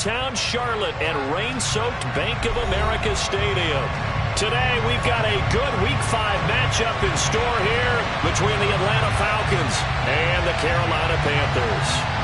downtown Charlotte at rain-soaked Bank of America Stadium. Today, we've got a good Week 5 matchup in store here between the Atlanta Falcons and the Carolina Panthers.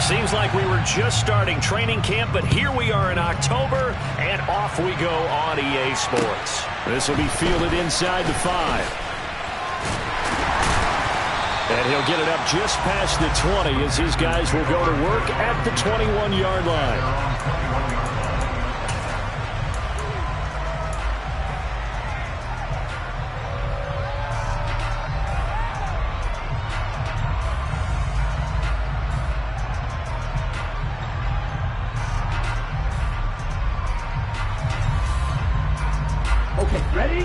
Seems like we were just starting training camp, but here we are in October, and off we go on EA Sports. This will be fielded inside the 5. And he'll get it up just past the 20 as his guys will go to work at the 21-yard line. Ready?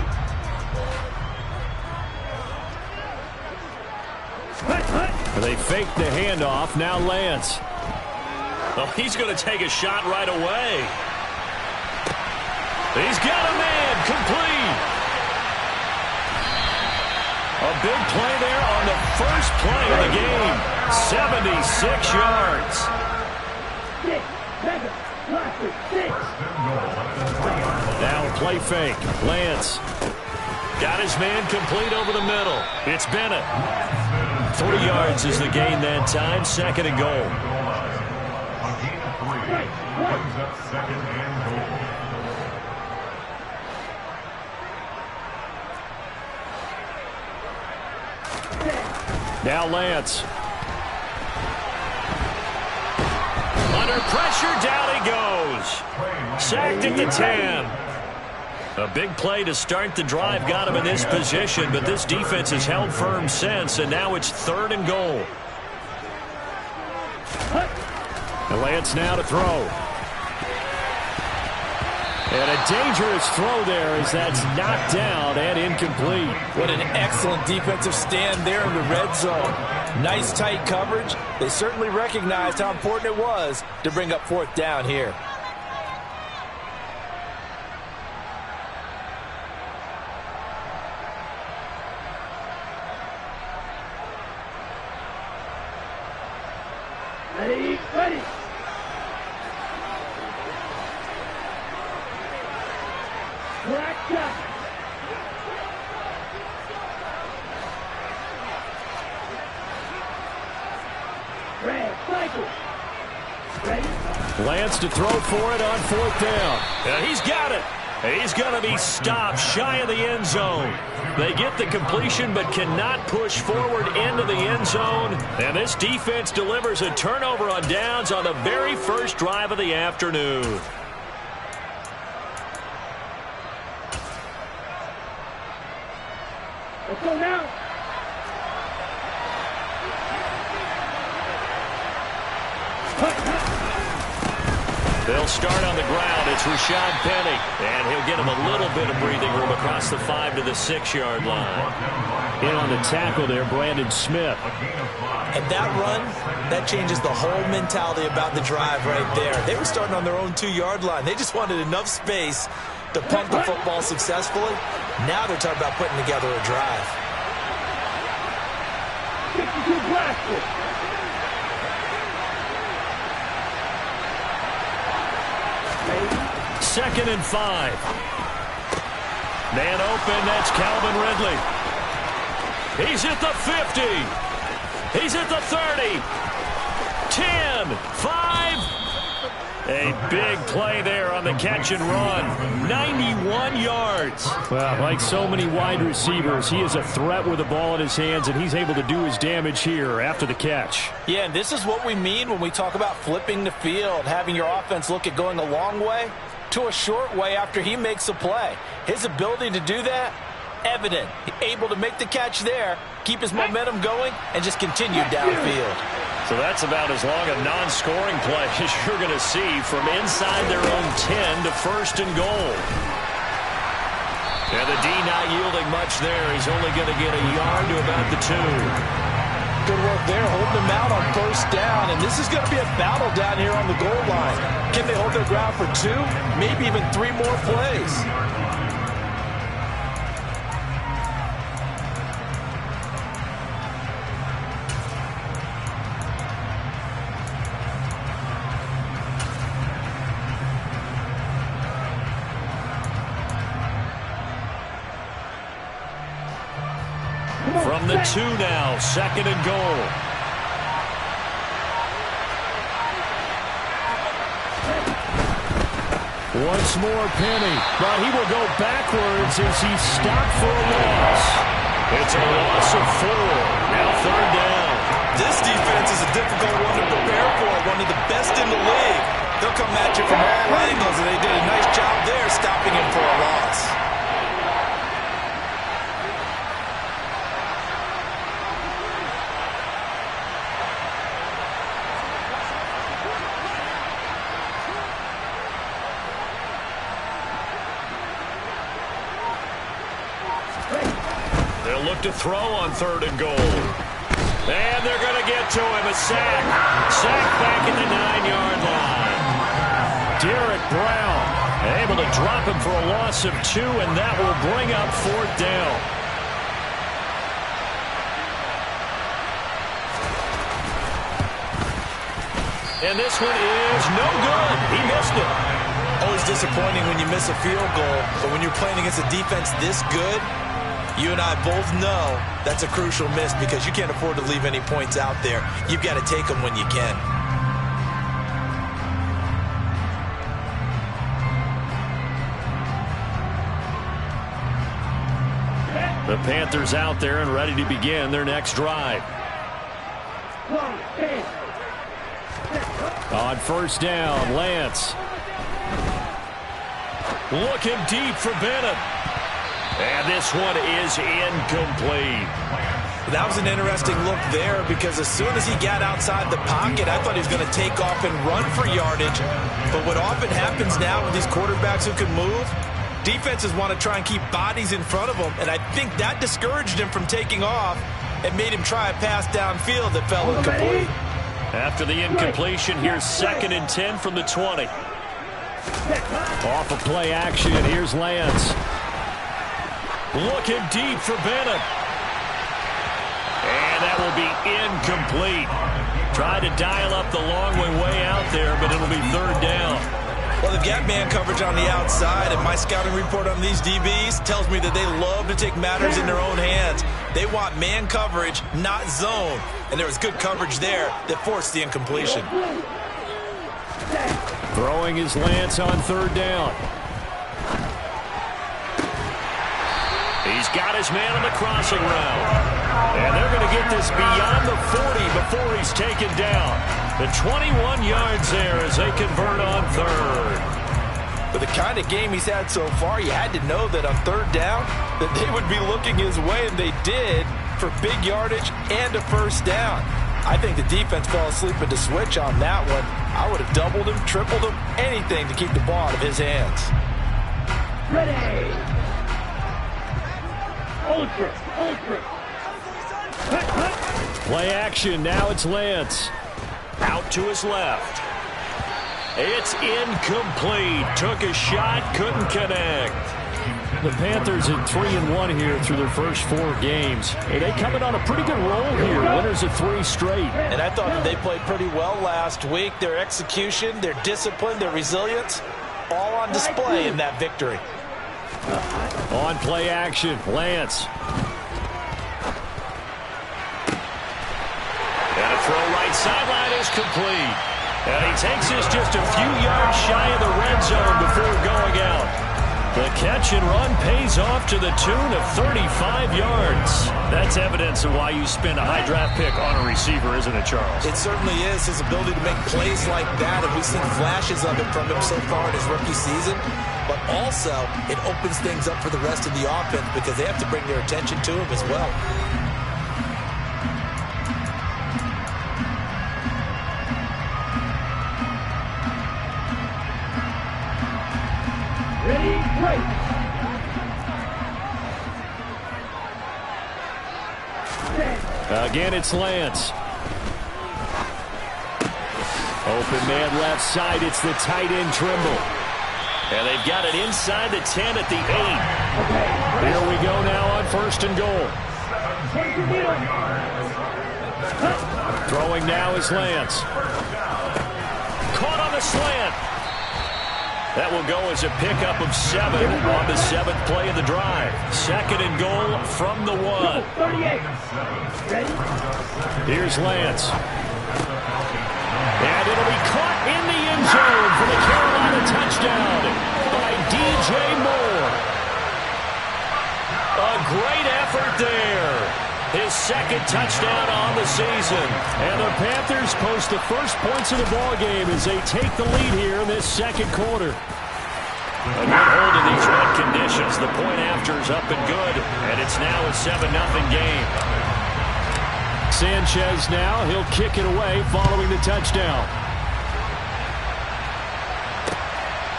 They fake the handoff. Now Lance. Oh, he's going to take a shot right away. He's got a man complete. A big play there on the first play of the game. 76 yards. 6, 7, 6. Now play fake. Lance. Got his man complete over the middle. It's Bennett. 40 yards is the gain that time. 2nd and goal. Now Lance. Under pressure, down he goes. Sacked at the 10. A big play to start the drive got him in this position, but this defense has held firm since, and now it's 3rd and goal. And Lance now to throw. And a dangerous throw there as that's knocked down and incomplete. What an excellent defensive stand there in the red zone. Nice tight coverage. They certainly recognized how important it was to bring up 4th down here. Ready? Ready? Black shot. Red cycle. Ready? Lance to throw for it on 4th down. And he's got it. He's going to be stopped shy of the end zone. They get the completion but cannot push forward into the end zone. And this defense delivers a turnover on downs on the very first drive of the afternoon. Let's go now. They'll start on the ground. It's Rashad Penny. And he'll get him a little bit of breathing room across the 5 to the 6-yard line. In on the tackle there, Brandon Smith. And that run, that changes the whole mentality about the drive right there. They were starting on their own 2-yard line. They just wanted enough space to punt the football successfully. Now they're talking about putting together a drive. 62 blasted. Second and 5. Man open, that's Calvin Ridley. He's at the 50. He's at the 30. 10, 5. A big play there on the catch and run. 91 yards. Well, like so many wide receivers, he is a threat with the ball in his hands, and he's able to do his damage here after the catch. Yeah, and this is what we mean when we talk about flipping the field, having your offense look at going a long way to a short way after he makes a play. His ability to do that, evident. Able to make the catch there, keep his momentum going, and just continue downfield. So that's about as long a non-scoring play as you're going to see from inside their own 10 to 1st and goal. And the D not yielding much there. He's only going to get a yard to about the 2. Good work there, holding them out on first down. And this is going to be a battle down here on the goal line. Can they hold their ground for 2, maybe even 3 more plays? From the 2 now, 2nd and goal. Once more, Penny. But he will go backwards as he's stopped for a loss. It's a loss of 4. Now 3rd down. This defense is a difficult one to prepare for, one of the best in the league. They'll come at you from all angles, and they did a nice job there stopping him for a loss. They'll look to throw on 3rd and goal. And they're going to get to him. A sack. Sack back at the 9-yard line. Derek Brown able to drop him for a loss of 2, and that will bring up 4th down. And this one is no good. He missed it. Always disappointing when you miss a field goal, but when you're playing against a defense this good, you and I both know that's a crucial miss because you can't afford to leave any points out there. You've got to take them when you can. The Panthers out there and ready to begin their next drive. On 1st down, Lance. Looking deep for Bennett. And this one is incomplete. That was an interesting look there because as soon as he got outside the pocket, I thought he was going to take off and run for yardage. But what often happens now with these quarterbacks who can move, defenses want to try and keep bodies in front of them, and I think that discouraged him from taking off and made him try a pass downfield that fell incomplete. After the incompletion, here's 2nd and 10 from the 20. Off of play action, here's Lance. Looking deep for Bennett. And that will be incomplete. Tried to dial up the long way out there, but it'll be 3rd down. Well, they've got man coverage on the outside, and my scouting report on these DBs tells me that they love to take matters in their own hands. They want man coverage, not zone. And there was good coverage there that forced the incompletion. Throwing his Lance on 3rd down. He's got his man on the crossing route. And they're going to get this beyond the 40 before he's taken down. The 21 yards there as they convert on 3rd. With the kind of game he's had so far, you had to know that on 3rd down that they would be looking his way, and they did, for big yardage and a 1st down. I think the defense fell asleep at the switch on that one. I would have doubled him, tripled him, anything to keep the ball out of his hands. Ready. Ultra. Play action, now it's Lance. Out to his left. It's incomplete. Took a shot, couldn't connect. The Panthers in 3-1 here through their first 4 games. Hey, they coming on a pretty good roll here. Winners of 3 straight. And I thought that they played pretty well last week. Their execution, their discipline, their resilience, all on display in that victory. On play action, Lance. And a throw right sideline is complete. And he takes this just a few yards shy of the red zone before going out. The catch and run pays off to the tune of 35 yards. That's evidence of why you spend a high draft pick on a receiver, isn't it, Charles? It certainly is. His ability to make plays like that, and we've seen flashes of it from him so far in his rookie season. But also, it opens things up for the rest of the offense because they have to bring their attention to him as well. Ready, break. Again, it's Lance. Open man left side. It's the tight end Trimble. And they've got it inside the 10 at the 8. Here we go now on 1st and goal. Throwing now is Lance. Caught on the slant. That will go as a pickup of 7 on the 7th play of the drive. 2nd and goal from the 1. Here's Lance. And it'll be caught in the end zone for the Carolina touchdown by DJ Moore. A great effort there. His 2nd touchdown on the season. And the Panthers post the first points of the ball game as they take the lead here in this 2nd quarter. A good hold in these wet conditions. The point after is up and good, and it's now a 7-0 game. Sanchez now. He'll kick it away following the touchdown.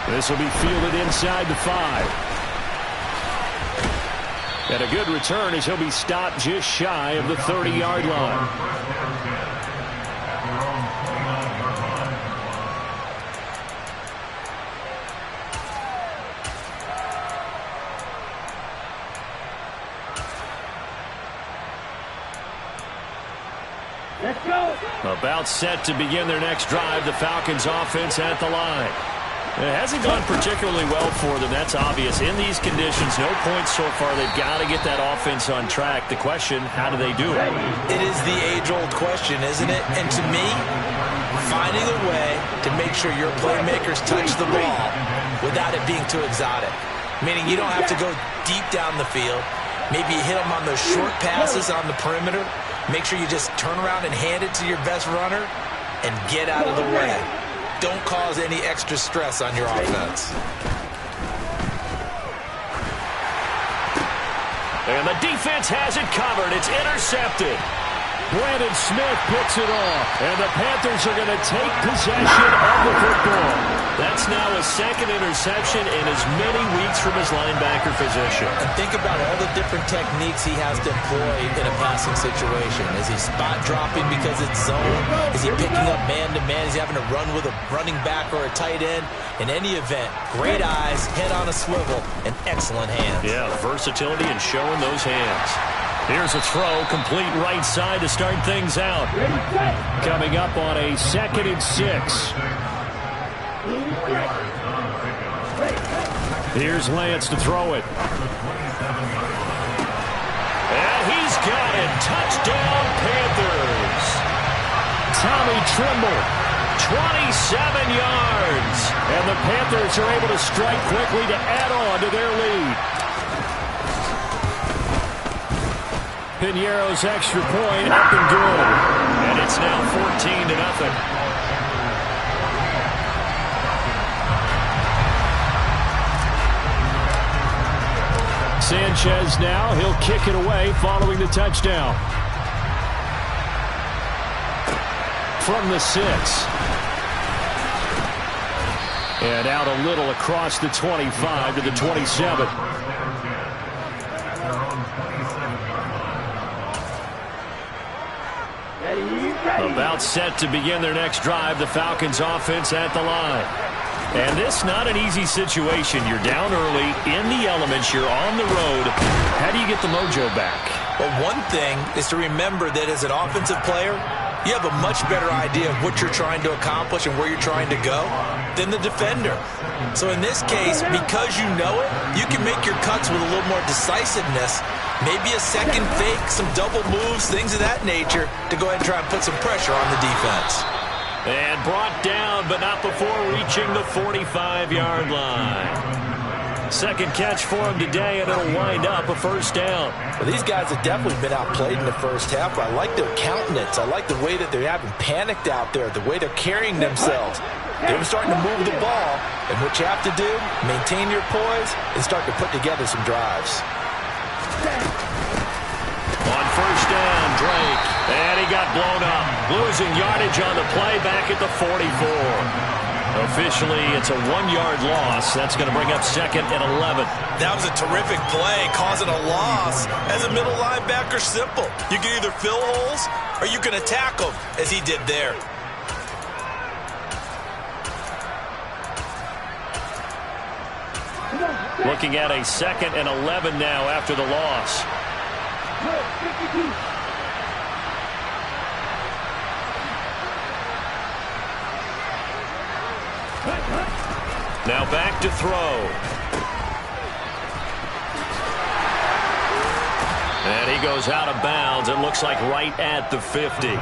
This will be fielded inside the 5. And a good return as he'll be stopped just shy of the 30-yard line. Let's go. About set to begin their next drive. The Falcons offense at the line. It hasn't gone particularly well for them. That's obvious. In these conditions, no points so far. They've got to get that offense on track. The question, how do they do it? It is the age-old question, isn't it? And to me, finding a way to make sure your playmakers touch the ball without it being too exotic. Meaning you don't have to go deep down the field. Maybe you hit them on those short passes on the perimeter. Make sure you just turn around and hand it to your best runner and get out of the way. Don't cause any extra stress on your offense. And the defense has it covered. It's intercepted. Brandon Smith picks it off. And the Panthers are going to take possession of the football. That's now his 2nd interception in as many weeks from his linebacker position. And think about all the different techniques he has to employ in a passing situation. Is he spot dropping because it's zone? Is he picking up man-to-man? Is he having to run with a running back or a tight end? In any event, great eyes, head on a swivel, and excellent hands. Yeah, versatility and showing those hands. Here's a throw, complete right side to start things out. Coming up on a 2nd and 6. Here's Lance to throw it. And he's got it. Touchdown, Panthers. Tommy Trimble. 27 yards. And the Panthers are able to strike quickly to add on to their lead. Piñeiro's extra point up and good. And it's now 14-0. Sanchez now. He'll kick it away following the touchdown. From the 6. And out a little across the 25 to the 27. About set to begin their next drive. The Falcons offense at the line. And this not an easy situation. You're down early, in the elements, you're on the road. How do you get the mojo back? Well, one thing is to remember that as an offensive player, you have a much better idea of what you're trying to accomplish and where you're trying to go than the defender. So in this case, because you know it, you can make your cuts with a little more decisiveness. Maybe a second fake, some double moves, things of that nature to go ahead and try and put some pressure on the defense. And brought down, but not before reaching the 45-yard line. Second catch for him today, and it'll wind up a first down. Well, these guys have definitely been outplayed in the first half, but I like their countenance. I like the way that they haven't panicked out there, the way they're carrying themselves. They're starting to move the ball, and what you have to do, maintain your poise and start to put together some drives. On first down, Drake. And he got blown up. Losing yardage on the play back at the 44. Officially, it's a 1-yard loss. That's going to bring up 2nd and 11. That was a terrific play, causing a loss. As a middle linebacker, simple. You can either fill holes or you can attack them, as he did there. Looking at a 2nd and 11 now after the loss. Now back to throw. And he goes out of bounds. It looks like right at the 50. They'll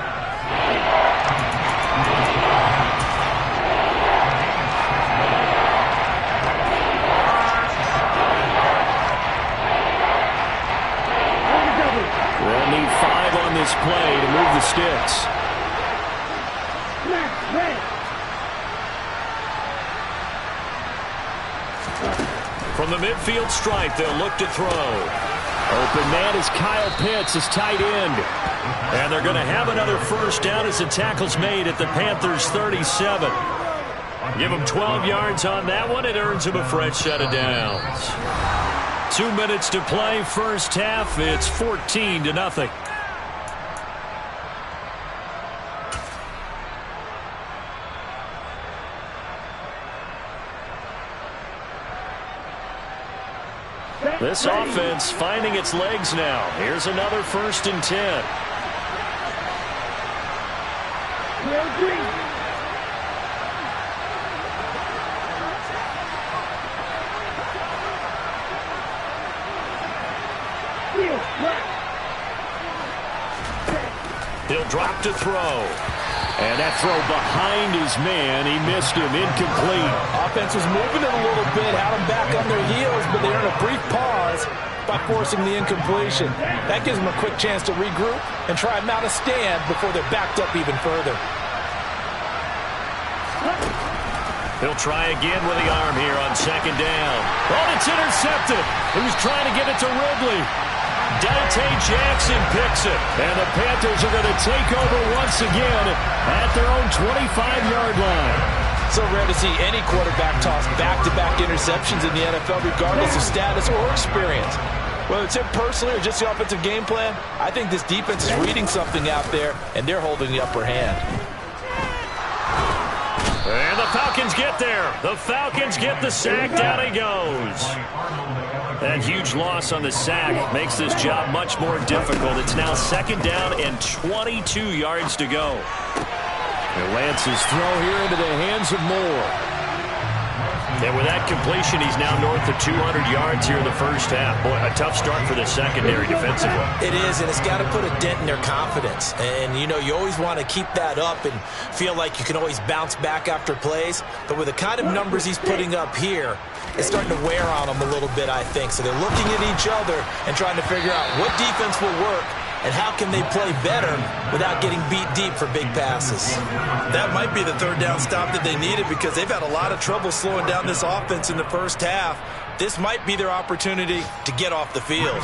need 5 on this play to move the sticks. From the midfield stripe, they'll look to throw. Open man is Kyle Pitts, his tight end. And they're going to have another first down as the tackle's made at the Panthers' 37. Give them 12 yards on that one. It earns them a fresh set of downs. 2 minutes to play, first half. It's 14-0. This offense finding its legs now. Here's another 1st and 10. He'll drop to throw. And that throw behind his man, he missed him, incomplete. Offense was moving it a little bit, had them back on their heels, but they earned a brief pause by forcing the incompletion. That gives them a quick chance to regroup and try and mount a stand before they're backed up even further. He'll try again with the arm here on 2nd down. Oh, it's intercepted. He was trying to get it to Ridley. Dante Jackson picks it, and the Panthers are going to take over once again at their own 25-yard line. So rare to see any quarterback toss back-to-back interceptions in the NFL, regardless of status or experience. Whether it's him personally or just the offensive game plan, I think this defense is reading something out there, and they're holding the upper hand. And the Falcons get there. The Falcons get the sack. Down he goes. That huge loss on the sack makes this job much more difficult. It's now 2nd down and 22 yards to go. And Lance's throw here into the hands of Moore. And with that completion, he's now north of 200 yards here in the first half. Boy, a tough start for the secondary defensively. It is, and it's got to put a dent in their confidence. And, you know, you always want to keep that up and feel like you can always bounce back after plays. But with the kind of numbers he's putting up here, it's starting to wear on them a little bit, I think. So they're looking at each other and trying to figure out what defense will work and how can they play better without getting beat deep for big passes. That might be the 3rd down stop that they needed because they've had a lot of trouble slowing down this offense in the first half. This might be their opportunity to get off the field.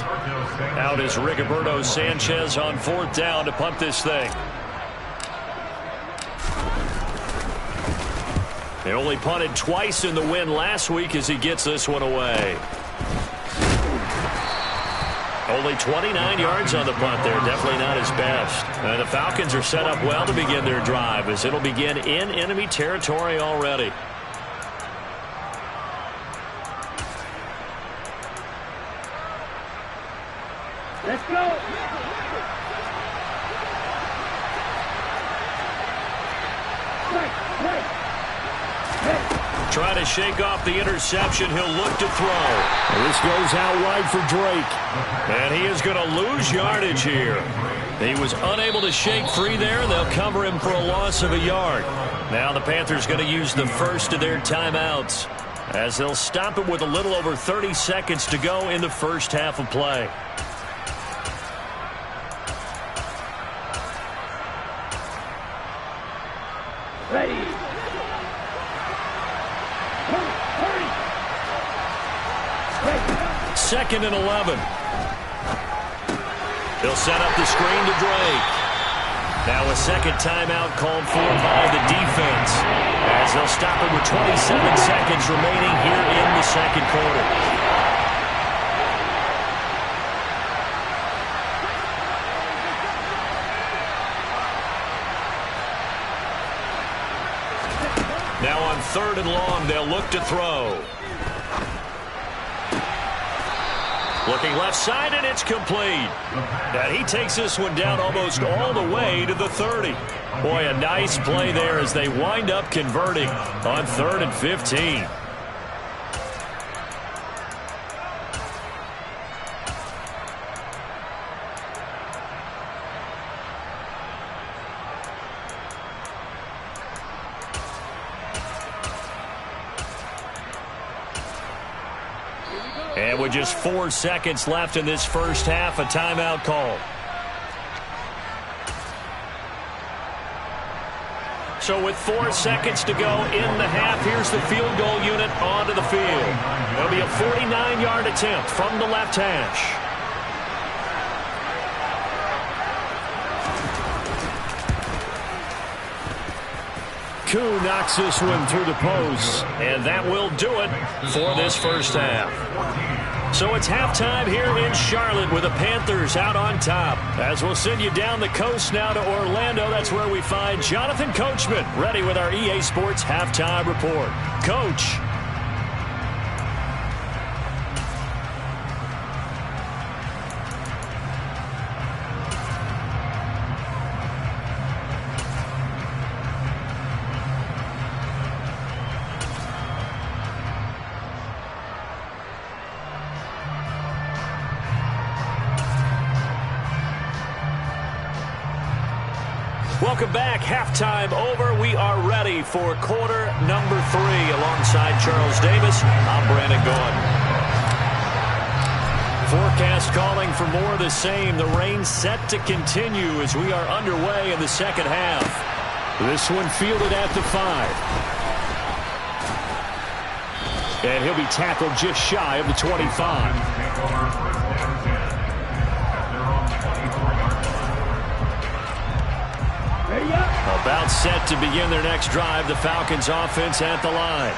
Out is Rigoberto Sanchez on 4th down to punt this thing. He only punted twice in the win last week as he gets this one away. Only 29 yards on the punt there. Definitely not his best. And the Falcons are set up well to begin their drive as it'll begin in enemy territory already. Let's go. Trying to shake off the interception. He'll look to throw. And this goes out wide for Drake. And he is going to lose yardage here. He was unable to shake free there, and they'll cover him for a loss of a yard. Now the Panthers going to use the first of their timeouts as they'll stop it with a little over 30 seconds to go in the first half of play. Ready. 2nd and 11. They'll set up the screen to Drake. Now a second timeout called for by the defense, as they'll stop it with 27 seconds remaining here in the second quarter. Now on 3rd and long, they'll look to throw. Looking left side, and it's complete. And he takes this one down almost all the way to the 30. Boy, a nice play there as they wind up converting on 3rd and 15. And with just 4 seconds left in this first half, a timeout call. So with 4 seconds to go in the half, here's the field goal unit onto the field. It'll be a 49-yard attempt from the left hash. Koo knocks this one through the post, and that will do it for this first half. So it's halftime here in Charlotte with the Panthers out on top. As we'll send you down the coast now to Orlando, that's where we find Jonathan Coachman ready with our EA Sports Halftime Report. Coach. Welcome back. Halftime over. We are ready for quarter number 3. Alongside Charles Davis, I'm Brandon Gordon. Forecast calling for more of the same. The rain set to continue as we are underway in the second half. This one fielded at the 5. And he'll be tackled just shy of the 25. About set to begin their next drive, the Falcons offense at the line.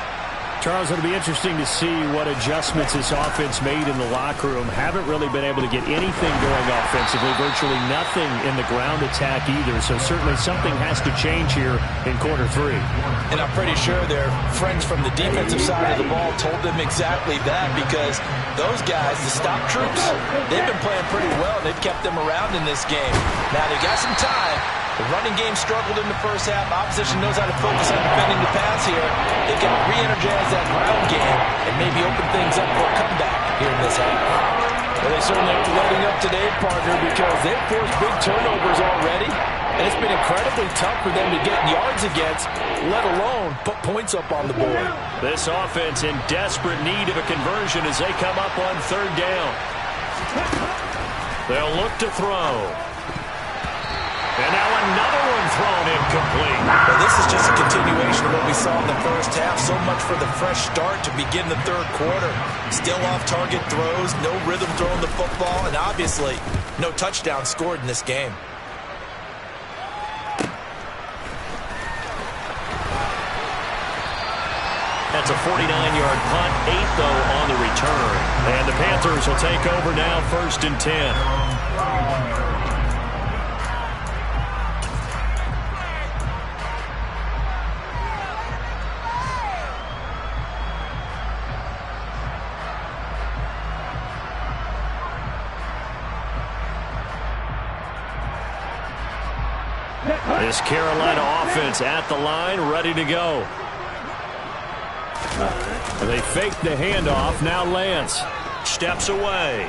Charles, it'll be interesting to see what adjustments this offense made in the locker room. Haven't really been able to get anything going offensively, virtually nothing in the ground attack either. So certainly something has to change here in quarter 3. And I'm pretty sure their friends from the defensive side of the ball told them exactly that, because those guys, the stop troops, they've been playing pretty well. They've kept them around in this game. Now they got some time. The running game struggled in the first half. Opposition knows how to focus on defending the pass here. They've got to re-energize that ground game and maybe open things up for a comeback here in this half. Well, they certainly aren't letting up today, partner, because they've forced big turnovers already. And it's been incredibly tough for them to get yards against, let alone put points up on the board. This offense in desperate need of a conversion as they come up on 3rd down. They'll look to throw. And now another one thrown incomplete. Well, this is just a continuation of what we saw in the first half. So much for the fresh start to begin the 3rd quarter. Still off-target throws, no rhythm throwing the football, and obviously no touchdown scored in this game. That's a 49-yard punt, 8 though on the return. And the Panthers will take over now, 1st and 10. This Carolina offense at the line, ready to go. They fake the handoff. Now Lance steps away.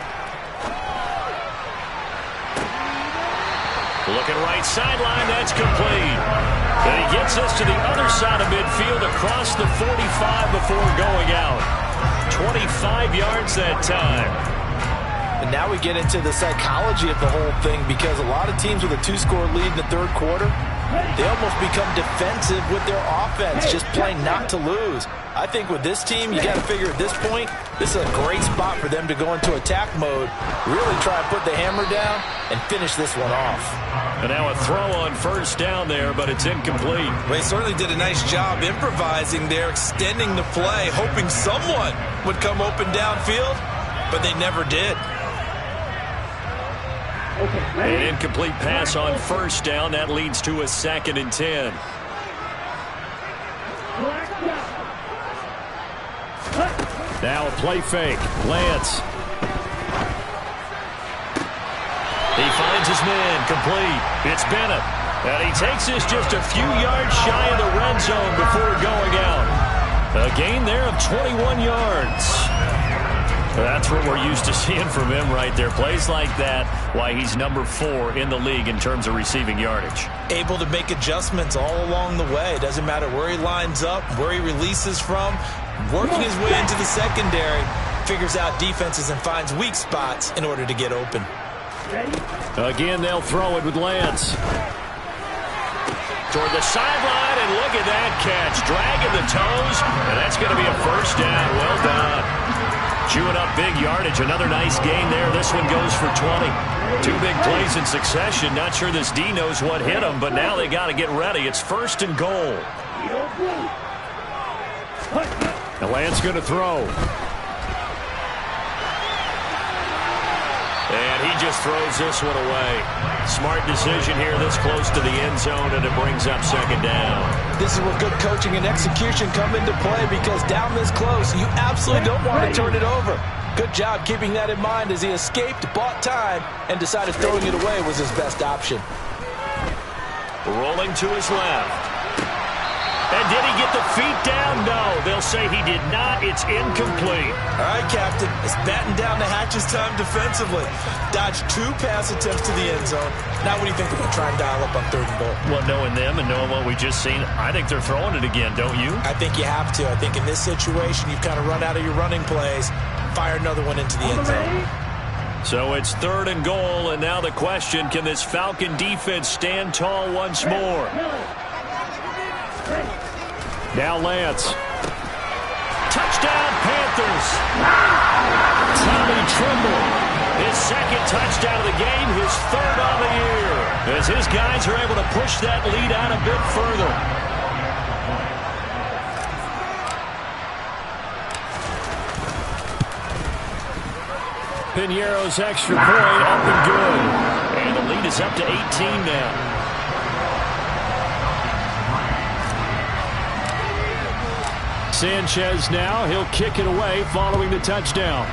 Looking right sideline. That's complete. And he gets us to the other side of midfield across the 45 before going out. 25 yards that time. And now we get into the psychology of the whole thing, because a lot of teams with a 2-score lead in the 3rd quarter, they almost become defensive with their offense, just playing not to lose. I think with this team, you got to figure at this point, this is a great spot for them to go into attack mode, really try and put the hammer down and finish this one off. And now a throw on first down there, but it's incomplete. Well, he certainly did a nice job improvising there, extending the play, hoping someone would come open downfield, but they never did. An incomplete pass on first down. That leads to a 2nd and 10. Now a play fake. Lance. He finds his man. Complete. It's Bennett. And he takes this just a few yards shy of the red zone before going out. A gain there of 21 yards. That's what we're used to seeing from him right there. Plays like that, why he's number 4 in the league in terms of receiving yardage. Able to make adjustments all along the way. Doesn't matter where he lines up, where he releases from. Working his way into the secondary, figures out defenses and finds weak spots in order to get open. Again, they'll throw it with Lance. Toward the sideline, and look at that catch. Dragging the toes, and that's going to be a first down. Well done. Chewing up big yardage. Another nice gain there. This one goes for 20. 2 big plays in succession. Not sure this D knows what hit him, but now they got to get ready. It's 1st and goal. And Lance going to throw. And he just throws this one away. Smart decision here this close to the end zone, and it brings up 2nd down. This is where good coaching and execution come into play, because down this close, you absolutely don't want to turn it over. Good job keeping that in mind as he escaped, bought time, and decided throwing it away was his best option. Rolling to his left. And did he get the feet down? No. They'll say he did not. It's incomplete. All right, Captain. It's batten down the hatches time defensively. Dodged 2 pass attempts to the end zone. Now what do you think they're going to try and dial up on 3rd and goal? Well, knowing them and knowing what we just seen, I think they're throwing it again, don't you? I think you have to. I think in this situation, you've kind of run out of your running plays. Fire another one into the end zone. So it's 3rd and goal, and now the question, can this Falcon defense stand tall once more? Now Lance. Touchdown, Panthers. Tommy Tremble. His 2nd touchdown of the game, his 3rd on the year. As his guys are able to push that lead out a bit further. Piñeiro's extra point up and good. And the lead is up to 18 now. Sanchez now, he'll kick it away following the touchdown.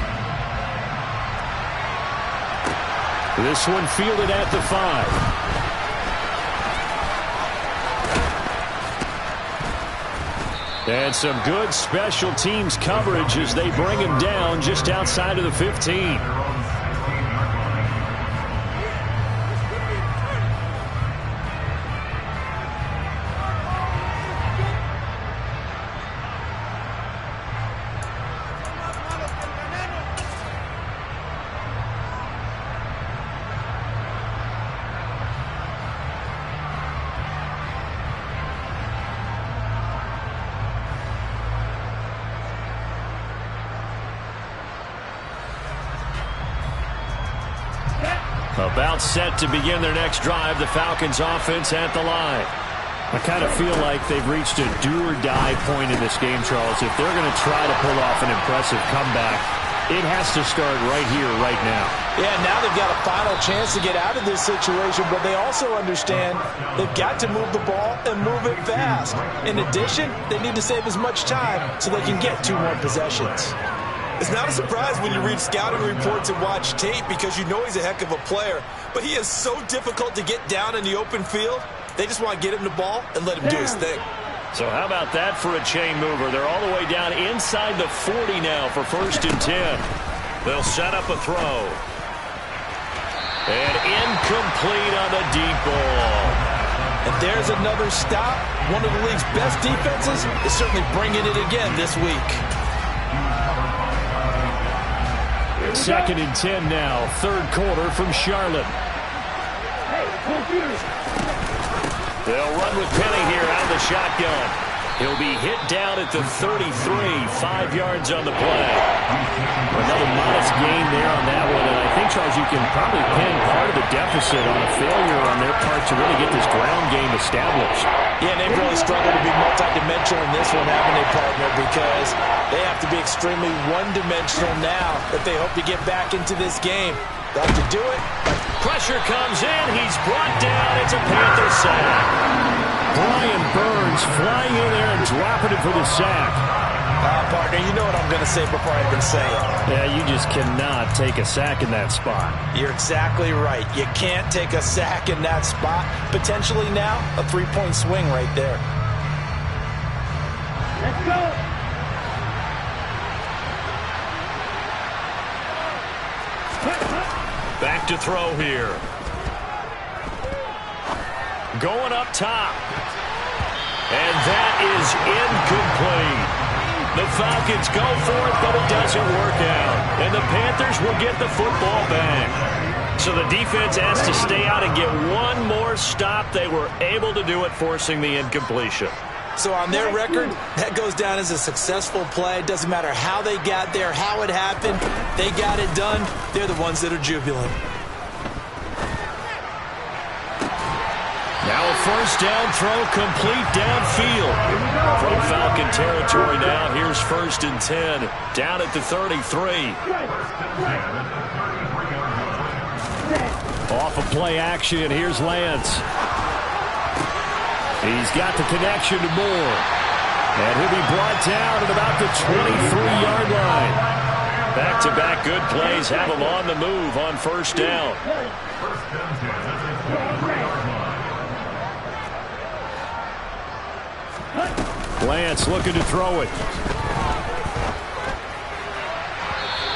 This one fielded at the 5. And some good special teams coverage as they bring him down just outside of the 15. About set to begin their next drive. The Falcons offense at the line. I kind of feel like they've reached a do-or-die point in this game, Charles. If they're going to try to pull off an impressive comeback, it has to start right here, right now. Yeah, now they've got a final chance to get out of this situation, but they also understand they've got to move the ball and move it fast. In addition, they need to save as much time so they can get 2 more possessions. It's not a surprise when you read scouting reports and watch tape, because you know he's a heck of a player. But he is so difficult to get down in the open field. They just want to get him the ball and let him do his thing. So how about that for a chain mover? They're all the way down inside the 40 now for 1st and 10. They'll set up a throw. And incomplete on the deep ball. And there's another stop. One of the league's best defenses is certainly bringing it again this week. 2nd and 10 now. 3rd quarter from Charlotte. They'll run with Penny here out of the shotgun. He'll be hit down at the 33, 5 yards on the play. Another modest gain there on that one, and I think, Charles, you can probably pin part of the deficit on a failure on their part to really get this ground game established. Yeah, they've really struggled to be multidimensional in this one, haven't they, partner? Because they have to be extremely one-dimensional now if they hope to get back into this game. They'll have to do it. Pressure comes in. He's brought down. It's a Panther sack. Brian Burns flying in there and dropping it for the sack. Partner, you know what I'm going to say before I even say it. Yeah, you just cannot take a sack in that spot. You're exactly right. You can't take a sack in that spot. Potentially now, a 3-point swing right there. Let's go. Back to throw here. Going up top. And that is incomplete. The Falcons go for it, but it doesn't work out. And the Panthers will get the football back. So the defense has to stay out and get one more stop. They were able to do it, forcing the incompletion. So on their record, that goes down as a successful play. It doesn't matter how they got there, how it happened. They got it done. They're the ones that are jubilant. Now a first down throw complete downfield. From Falcon territory now, here's 1st and 10. Down at the 33. Off of play action, here's Lance. He's got the connection to Moore. And he'll be brought down at about the 23-yard line. Back-to-back good plays have him on the move on first down. Lance looking to throw it.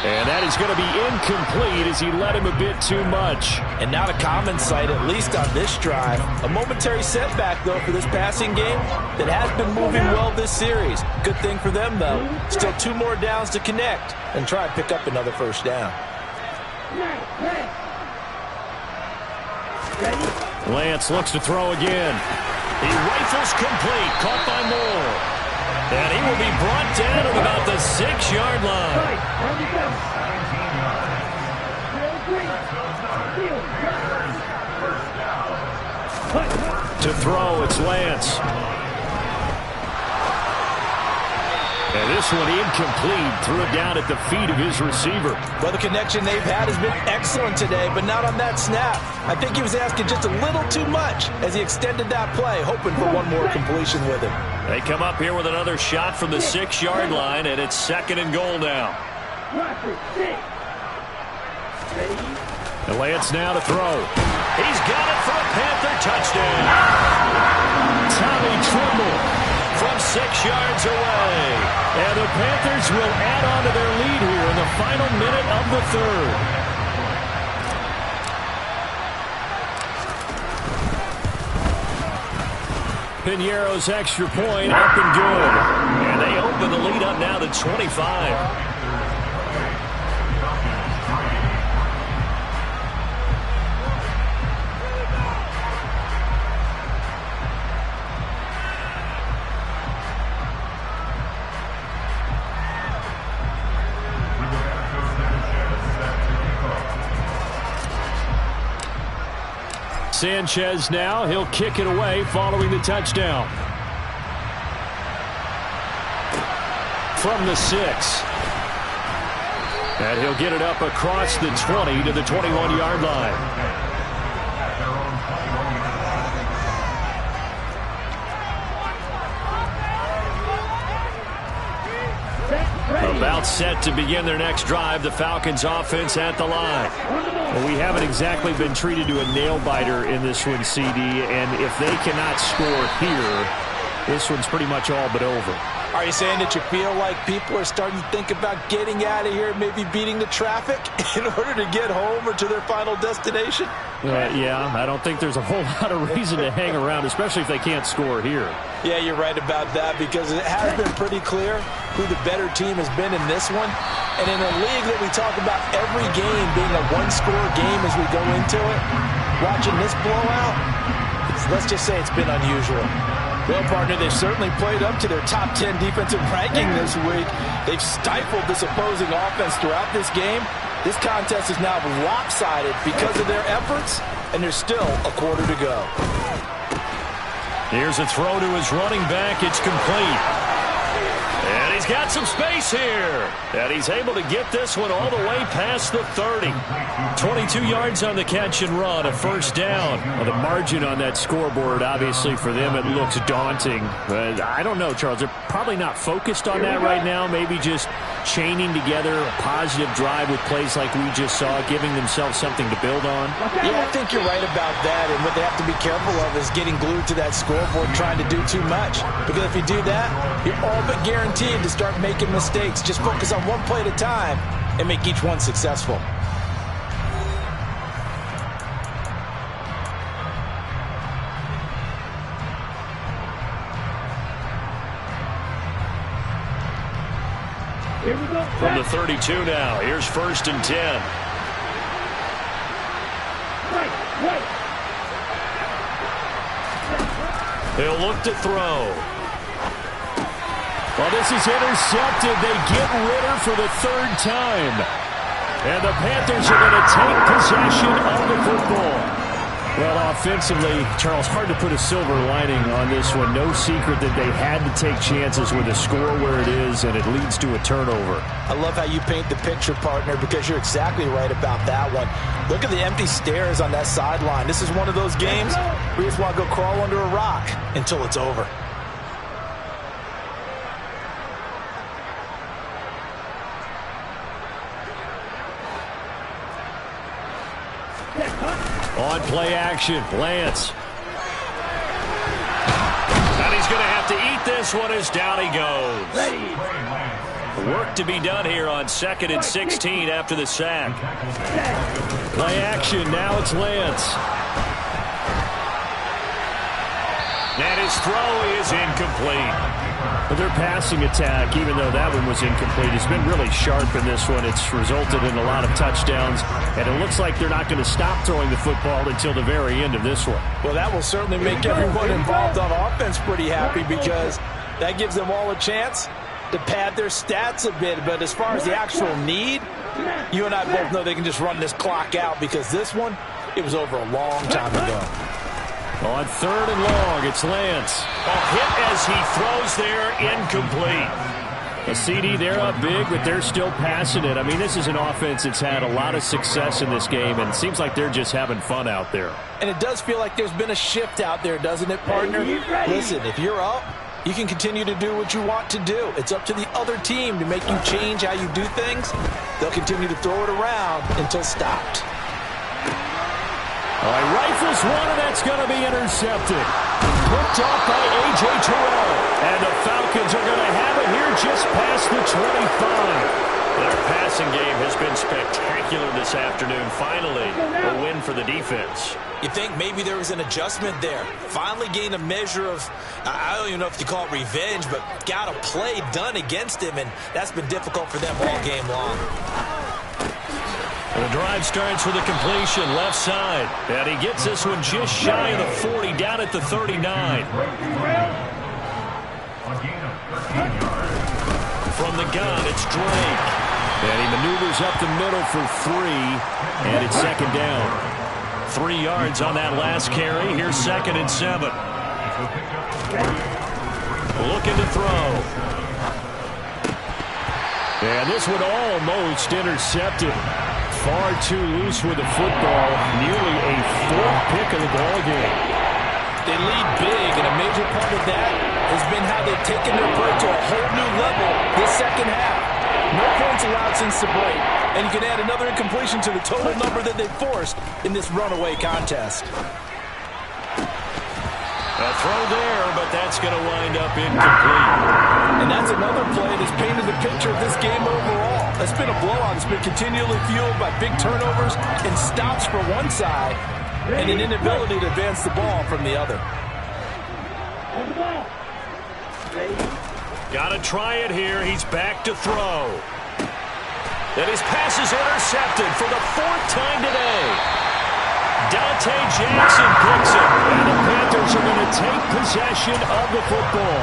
And that is going to be incomplete as he led him a bit too much. And not a common sight, at least on this drive. A momentary setback, though, for this passing game that has been moving well this series. Good thing for them, though. Still 2 more downs to connect and try and pick up another first down. Lance looks to throw again. He rifles complete, caught by Moore. And he will be brought down at about the 6-yard line. To throw, it's Lance. And this one incomplete. Threw it down at the feet of his receiver. Well, the connection they've had has been excellent today, but not on that snap. I think he was asking just a little too much as he extended that play, hoping for one more completion with him. They come up here with another shot from the 6-yard line, and it's 2nd and goal now. And Lance now to throw. He's got it for a Panther touchdown. Tommy Tremble from 6 yards away. And the Panthers will add on to their lead here in the final minute of the 3rd. Piñeiro's extra point up and good. And they open the lead up now to 25. Sanchez now, he'll kick it away following the touchdown. From the 6. And he'll get it up across the 20 to the 21-yard line. About set to begin their next drive. The Falcons offense at the line. Well, we haven't exactly been treated to a nail-biter in this one, CD, and if they cannot score here, this one's pretty much all but over. Are you saying that you feel like people are starting to think about getting out of here, maybe beating the traffic in order to get home or to their final destination? Yeah, I don't think there's a whole lot of reason to hang around, especially if they can't score here. Yeah, you're right about that, because it has been pretty clear who the better team has been in this one. And in a league that we talk about every game being a one-score game as we go into it, watching this blowout, let's just say it's been unusual. Well, partner, they've certainly played up to their top 10 defensive ranking this week. They've stifled this opposing offense throughout this game. This contest is now lopsided because of their efforts, and there's still a quarter to go. Here's a throw to his running back. It's complete. And he's got some space here. And he's able to get this one all the way past the 30. 22 yards on the catch and run, a first down. Well, the margin on that scoreboard, obviously, for them, it looks daunting. But I don't know, Charles. They're probably not focused on that right now. Maybe just chaining together a positive drive with plays like we just saw, giving themselves something to build on. Yeah, I think you're right about that. And what they have to be careful of is getting glued to that scoreboard, trying to do too much. Because if you do that, you're all but guaranteed to start making mistakes. Just focus on one play at a time and make each one successful. Here we go. From the 32 now, here's 1st and 10. Right. He'll look to throw. Well, this is intercepted. They get Ritter for the 3rd time. And the Panthers are going to take possession of the football. Well, offensively, Charles, hard to put a silver lining on this one. No secret that they had to take chances with a score where it is, and it leads to a turnover. I love how you paint the picture, partner, because you're exactly right about that one. Look at the empty stares on that sideline. This is one of those games where you just want to go crawl under a rock until it's over. On play action, Lance. And he's going to have to eat this one as down he goes. Work to be done here on 2nd and 16 after the sack. Play action, now it's Lance. And his throw is incomplete. But their passing attack, even though that one was incomplete, has been really sharp in this one. It's resulted in a lot of touchdowns, and it looks like they're not going to stop throwing the football until the very end of this one. Well, that will certainly make everyone involved on offense pretty happy, because that gives them all a chance to pad their stats a bit. But as far as the actual need, you and I both know they can just run this clock out, because this one, it was over a long time ago. On 3rd and long, it's Lance. A hit as he throws there, incomplete. A CD, they're up big, but they're still passing it. I mean, this is an offense that's had a lot of success in this game, and it seems like they're just having fun out there. And it does feel like there's been a shift out there, doesn't it, partner? Listen, if you're up, you can continue to do what you want to do. It's up to the other team to make you change how you do things. They'll continue to throw it around until stopped. All right, rifles one, and that's going to be intercepted. Picked off by A.J. Terrell. And the Falcons are going to have it here just past the 25. Their passing game has been spectacular this afternoon. Finally, a win for the defense. You think maybe there was an adjustment there. Finally gained a measure of, I don't even know if you call it revenge, but got a play done against him, and that's been difficult for them all game long. The drive starts with a completion left side. And he gets this one just shy of the 40, down at the 39. From the gun, it's Drake. And he maneuvers up the middle for 3, and it's 2nd down. 3 yards on that last carry. Here's 2nd and 7. Looking to throw. And this one almost intercepted. Far too loose with the football. Nearly a 4th pick of the ball game. They lead big, and a major part of that has been how they've taken their play to a whole new level this second half. No points allowed since the break, and you can add another incompletion to the total number that they forced in this runaway contest. A throw there, but that's going to wind up incomplete. And that's another play that's painted the picture of this game overall. It's been a blowout. It's been continually fueled by big turnovers and stops for one side and an inability to advance the ball from the other. Got to try it here. He's back to throw. And his pass is intercepted for the 4th time today. Dante Jackson picks it. And the Panthers are going to take possession of the football.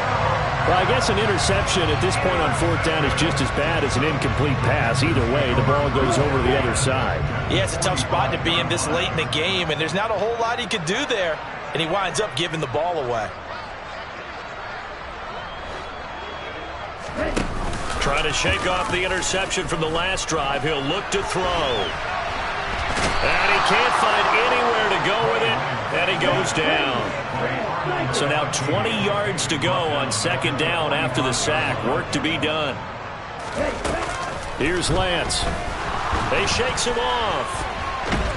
Well, I guess an interception at this point on fourth down is just as bad as an incomplete pass. Either way, the ball goes over to the other side. Yeah, it's a tough spot to be in this late in the game, and there's not a whole lot he could do there, and he winds up giving the ball away. Trying to shake off the interception from the last drive. He'll look to throw. And he can't find anywhere to go with it, and he goes down. So now 20 yards to go on second down after the sack. Work to be done. Here's Lance. They shakes him off.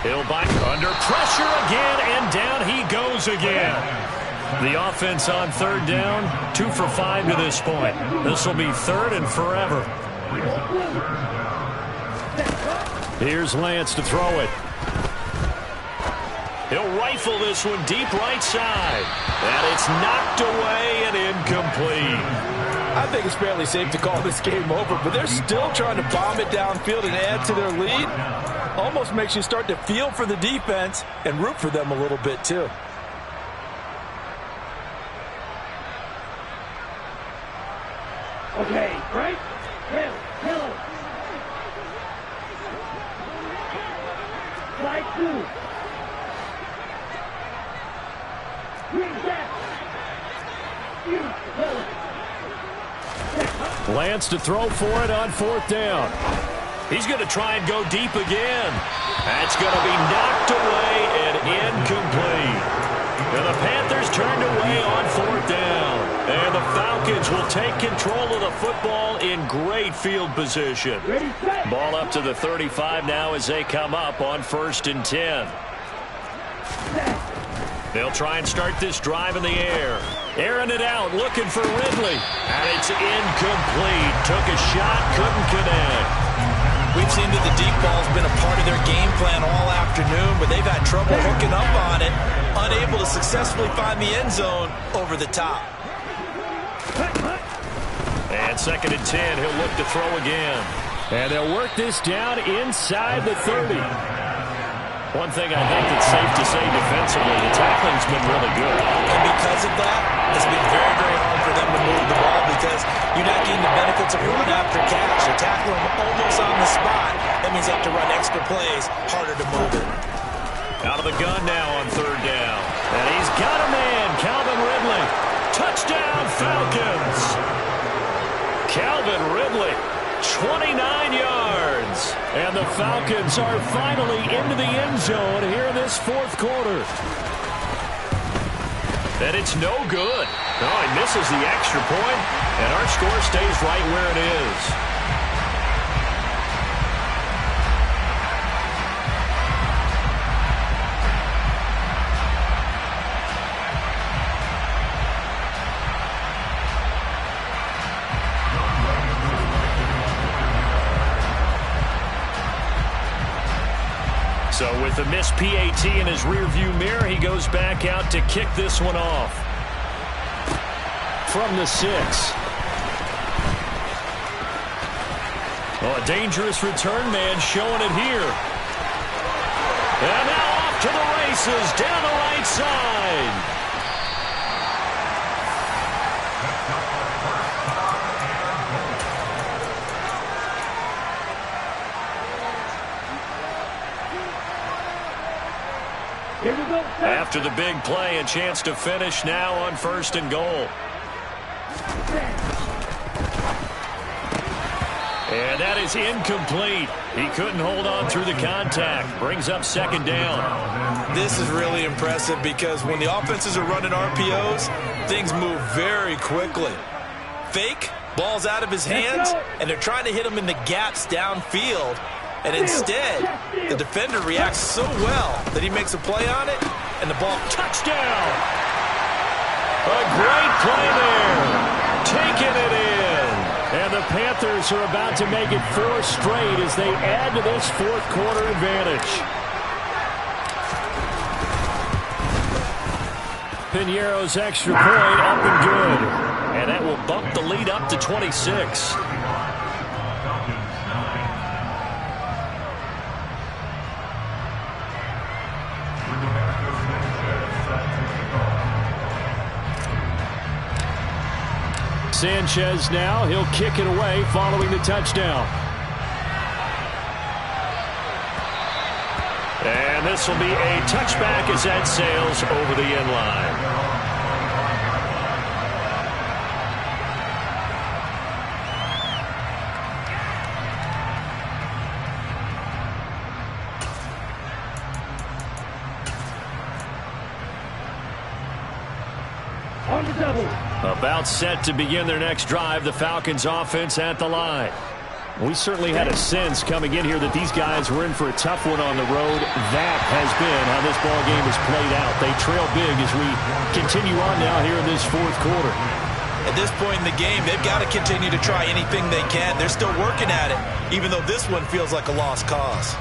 He'll bite under pressure again, and down he goes again. The offense on third down, 2 for 5 to this point. This will be third and forever. Here's Lance to throw it. He'll rifle this one deep right side. And it's knocked away and incomplete. I think it's fairly safe to call this game over, but they're still trying to bomb it downfield and add to their lead. Almost makes you start to feel for the defense and root for them a little bit too. Okay, right? Hill. Slide 2. Lance to throw for it on fourth down. He's going to try and go deep again. That's going to be knocked away and incomplete. And the Panthers turned away on fourth down. And the Falcons will take control of the football in great field position. Ball up to the 35 now as they come up on 1st and 10. They'll try and start this drive in the air. Airing it out, looking for Ridley. And it's incomplete. Took a shot, couldn't connect. We've seen that the deep ball's been a part of their game plan all afternoon, but they've had trouble hooking up on it, unable to successfully find the end zone over the top. And 2nd and 10, he'll look to throw again. And they'll work this down inside the 30. One thing I think that's safe to say defensively, the tackling's been really good. And because of that, it's been very, very hard for them to move the ball because you're not getting the benefits of run after catch. You're tackling them almost on the spot. That means they have to run extra plays, harder to move it. Out of the gun now on third down. And he's got a man, Calvin Ridley. Touchdown, Falcons. Calvin Ridley, 29 yards. And the Falcons are finally into the end zone here in this fourth quarter. And it's no good. No, he misses the extra point, and our score stays right where it is. So with the missed PAT in his rearview mirror, he goes back out to kick this one off. From the 6. Oh, a dangerous return man showing it here. And now off to the races down the right side. After the big play, a chance to finish now on 1st and goal. And that is incomplete. He couldn't hold on through the contact. Brings up 2nd down. This is really impressive because when the offenses are running RPOs, things move very quickly. Fake, ball's out of his hands, and they're trying to hit him in the gaps downfield. And instead, the defender reacts so well that he makes a play on it, and the ball touchdown. A great play there. Taking it in. And the Panthers are about to make it 4 straight as they add to this fourth quarter advantage. Piñeiro's extra point up and good. And that will bump the lead up to 26. Sanchez now. He'll kick it away following the touchdown. And this will be a touchback as that sails over the end line. About set to begin their next drive, the Falcons offense at the line. We certainly had a sense coming in here that these guys were in for a tough one on the road. That has been how this ball game has played out. They trail big as we continue on now here in this fourth quarter. At this point in the game, they've got to continue to try anything they can. They're still working at it, even though this one feels like a lost cause.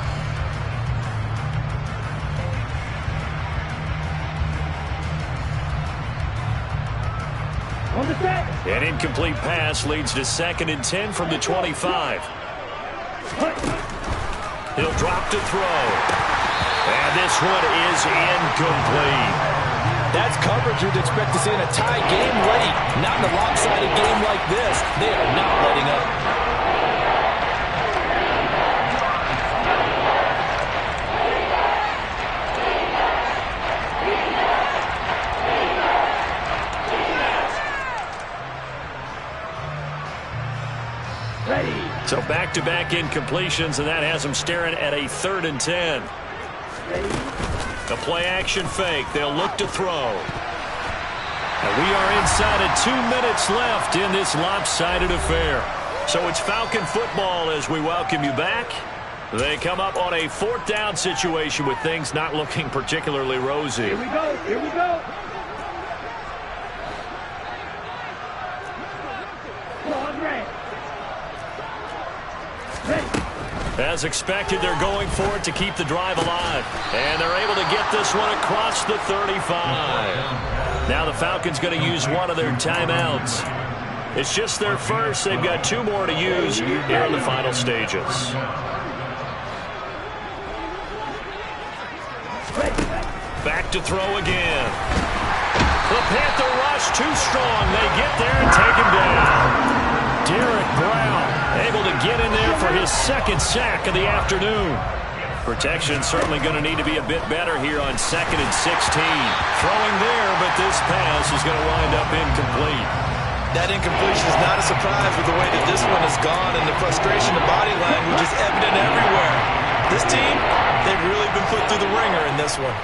An incomplete pass leads to 2nd and 10 from the 25. He'll drop to throw. And this one is incomplete. That's coverage you'd expect to see in a tie game late. Not in a lopsided game like this. They are not letting up. So back-to-back incompletions, and that has them staring at a 3rd and 10. The play-action fake. They'll look to throw. And we are inside of 2 minutes left in this lopsided affair. So it's Falcon football as we welcome you back. They come up on a 4th down situation with things not looking particularly rosy. Here we go. Here we go. As expected, they're going for it to keep the drive alive. And they're able to get this one across the 35. Now the Falcons going to use one of their timeouts. It's just their first. They've got 2 more to use here in the final stages. Back to throw again. The Panther rush too strong. They get there and take him down. Derek Brown able to get in there for his 2nd sack of the afternoon. Protection certainly going to need to be a bit better here on 2nd and 16. Throwing there, but this pass is going to wind up incomplete. That incompletion is not a surprise with the way that this one has gone, and the frustration of body language is evident everywhere. This team, they've really been put through the ringer in this one.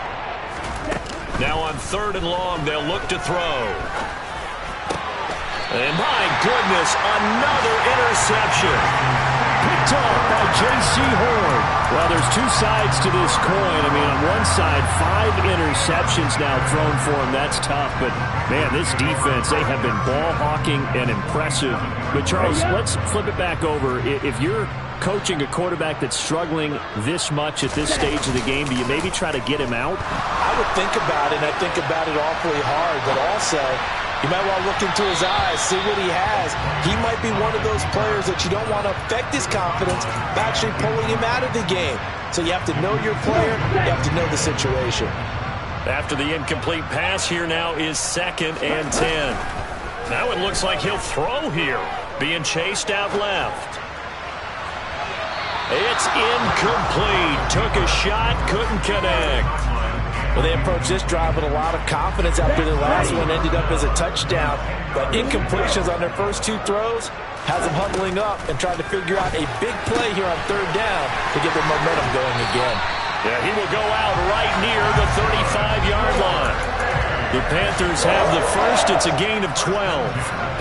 Now on 3rd and long, they'll look to throw. And my goodness, another interception. Picked off by J.C. Horn. Well, there's 2 sides to this coin. I mean, on one side, 5 interceptions now thrown for him. That's tough. But, man, this defense, they have been ball hawking and impressive. But, Charles, let's flip it back over. If you're coaching a quarterback that's struggling this much at this stage of the game, do you maybe try to get him out? I would think about it, and I think about it awfully hard. But also, you might want to look into his eyes, see what he has. He might be one of those players that you don't want to affect his confidence by actually pulling him out of the game. So you have to know your player. You have to know the situation. After the incomplete pass, here now is 2nd and 10. Now it looks like he'll throw here. Being chased out left. It's incomplete. Took a shot, couldn't connect. Well, they approached this drive with a lot of confidence after the last one ended up as a touchdown. But incompletions on their first 2 throws has them huddling up and trying to figure out a big play here on 3rd down to get their momentum going again. Yeah, he will go out right near the 35-yard line. The Panthers have the first. It's a gain of 12.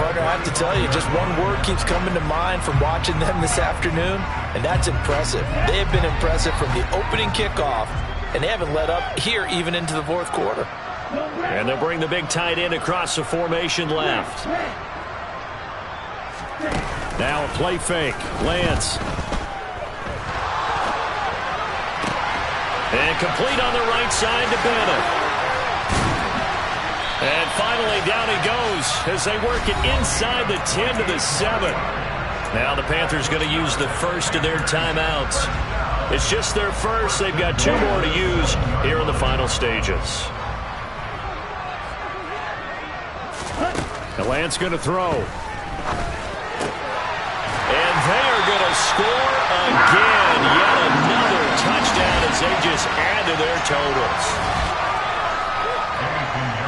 Partner, I have to tell you, just one word keeps coming to mind from watching them this afternoon, and that's impressive. They have been impressive from the opening kickoff, and they haven't let up here even into the 4th quarter. And they'll bring the big tight end across the formation left. Now a play fake. Lance. And complete on the right side to Bennett. And finally down he goes as they work it inside the 10 to the 7. Now the Panthers going to use the first of their timeouts. It's just their first. They've got 2 more to use here in the final stages. The Lance going to throw. And they are going to score again. Yet another touchdown as they just add to their totals.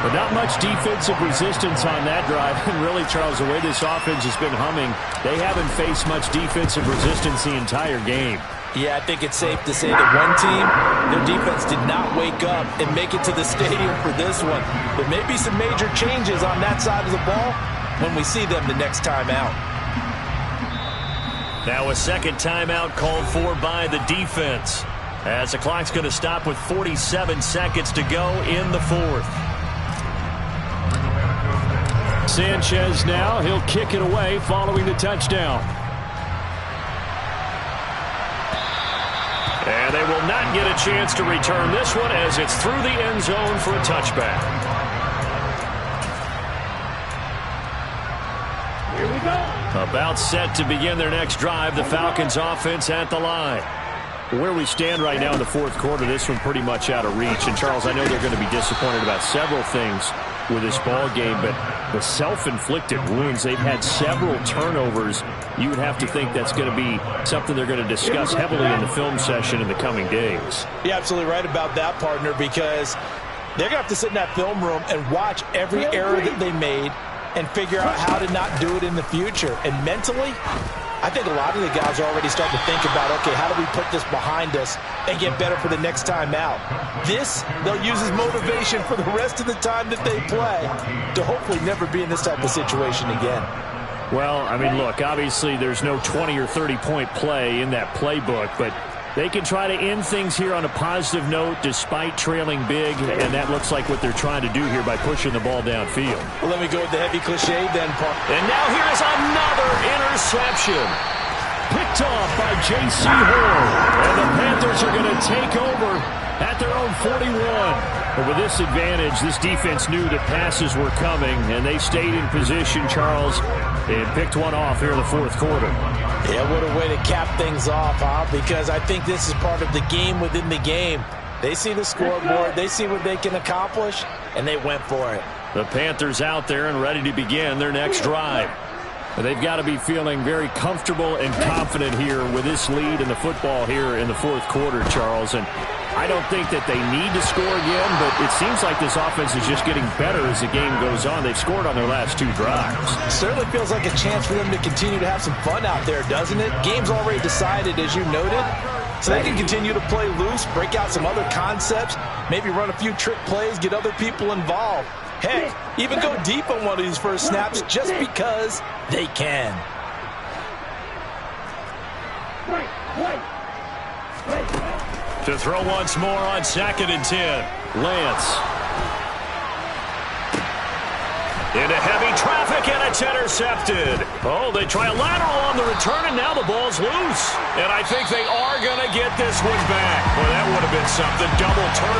But not much defensive resistance on that drive. And really, Charles, the way this offense has been humming, they haven't faced much defensive resistance the entire game. Yeah, I think it's safe to say that one team, their defense did not wake up and make it to the stadium for this one. There may be some major changes on that side of the ball when we see them the next time out. Now a second timeout called for by the defense, as the clock's going to stop with 47 seconds to go in the fourth. Sanchez now, he'll kick it away following the touchdown. And they will not get a chance to return this one as it's through the end zone for a touchback. Here we go. About set to begin their next drive, the Falcons offense at the line. Where we stand right now in the fourth quarter, this one pretty much out of reach. And, Charles, I know they're going to be disappointed about several things with this ball game, but the self-inflicted wounds, they've had several turnovers. You would have to think that's going to be something they're going to discuss heavily in the film session in the coming days. You're absolutely right about that, partner, because they're going to have to sit in that film room and watch every error that they made and figure out how to not do it in the future. And mentally, I think a lot of the guys are already starting to think about, okay, how do we put this behind us and get better for the next time out? This, they'll use as motivation for the rest of the time that they play to hopefully never be in this type of situation again. Well, I mean, look, obviously there's no 20 or 30-point play in that playbook, but they can try to end things here on a positive note despite trailing big, and that looks like what they're trying to do here by pushing the ball downfield. Well, let me go with the heavy cliche then, Paul. And now here is another interception. Picked off by J.C. Horn, and the Panthers are going to take over at their own 41. But with this advantage, this defense knew that passes were coming, and they stayed in position, Charles, and picked one off here in the fourth quarter. Yeah, what a way to cap things off, huh? Because I think this is part of the game within the game. They see the scoreboard, they see what they can accomplish, and they went for it. The Panthers out there and ready to begin their next drive. They've got to be feeling very comfortable and confident here with this lead in the football here in the fourth quarter, Charles. And I don't think that they need to score again, but it seems like this offense is just getting better as the game goes on. They've scored on their last two drives. Certainly feels like a chance for them to continue to have some fun out there, doesn't it? Game's already decided, as you noted. So they can continue to play loose, break out some other concepts, maybe run a few trick plays, get other people involved. Heck, even go deep on one of these first snaps just because they can. To throw once more on 2nd and 10. Lance. Into heavy traffic, and it's intercepted. Oh, they try a lateral on the return, and now the ball's loose. And I think they are going to get this one back. Boy, that would have been something. Double turnover.